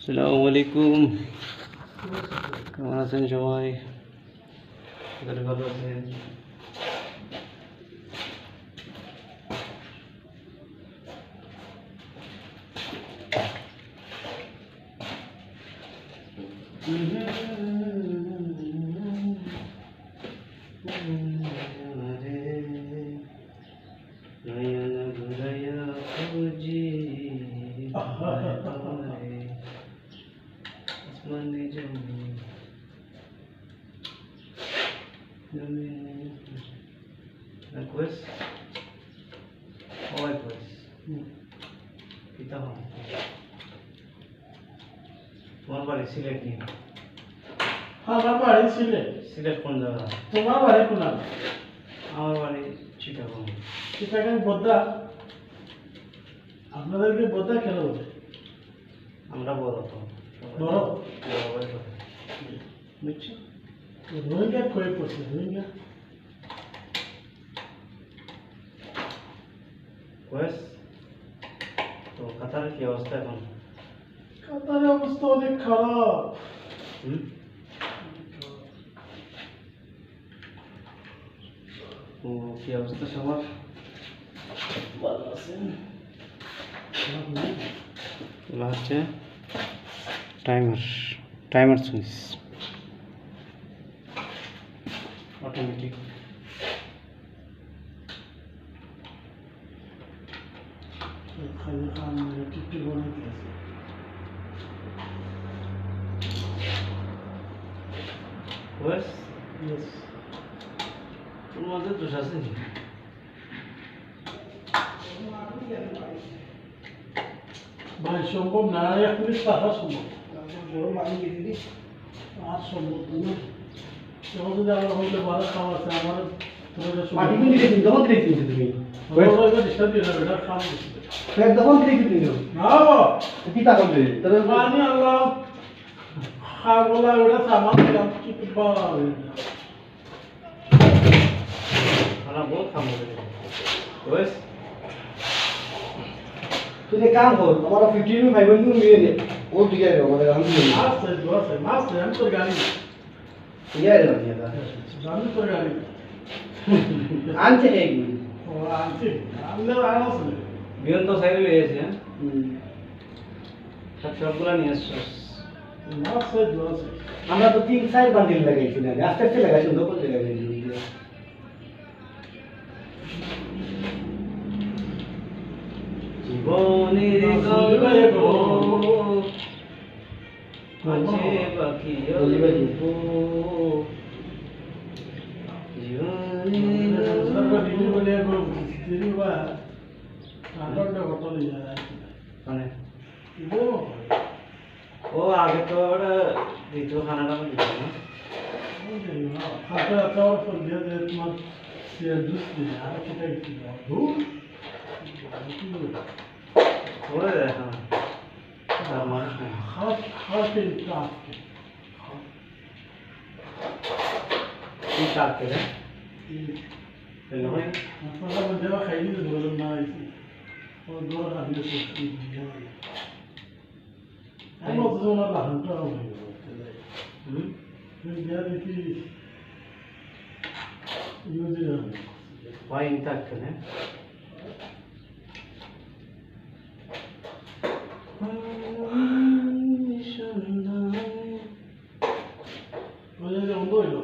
আসসালামু আলাইকুম। কেমন আছেন সবাই? ভালো আছেন? Request? All request. Kita ho. তোমার বাড়ি সিলেট নি? আমার বাড়ি সিলেট। সিলেট কোন জায়গা? তোমার বাড়ি কোথায়? আমার বাড়ি চিটাগং। চিটাগং বোদ্দা। আপনাদেরকে বোদ্দা কেন বলে? আমরা বড় তো। বড়? বুঝছো? রোহিঙ্গা কই পড়ছে? রোহিঙ্গা? কোয়েস? তো কাতারের কি অবস্থা এখন? কাতারের অবস্থা অনেক খারাপ। ও কি অবস্থা সবার? ভালো আছেন? এগুলো হচ্ছে টাইমার সুইচ অটোমেটিক। খালি কাম টিপটি বানাইতে আছে। কোয়েস? ইয়েস। তোমার মধ্যে দোষ আছে কি? ভাই সম্ভব না, এক মিনিট টাকা সম্ভব বড় মানি দিয়ে দিস আর সম্ভব না। তখন যদি আমার হইলে ভালো খাওয়া আছে আমার মাটি কোন দিকে তুমি তখন দিকে তুমি ডিস্টার্ব দিয়ে যাবে, এটা খাম ফের তখন দিকে তুমি না বাবা কি তা করবে তবে পানি আল্লাহ খাবলা ওটা সামান দিলাম কি বাবা খানা বহুত খাম হবে। কোয়েস? তুই এক কাম কর তোমার 15 में 5 में मिले ने वो ठीक है हमारे हम মাছ আমি তোর গাড়ি ठीक है ना ये আমি তোর গাড়ি আনছে এক ও আনছি আমি আনছি বিয়ন তো সাইড হয়ে গেছে। সবগুলা নিয়ে আসছো? মাছ দোষ আমরা তো 3-4 বান্ডিল লাগাইছি না আস্তে আস্তে লাগাইছি দোকান থেকে লাগাইছি জীবনের গল্প আছে বাকি অল্প। জীবনের মানে ও আগে তো ওটা দ্বিতীয় খানাটা আমি দিতাম না। ধরে দেখা তার মানুষ নেই। কি কাটতে রে? Why intact অন্ধ হইল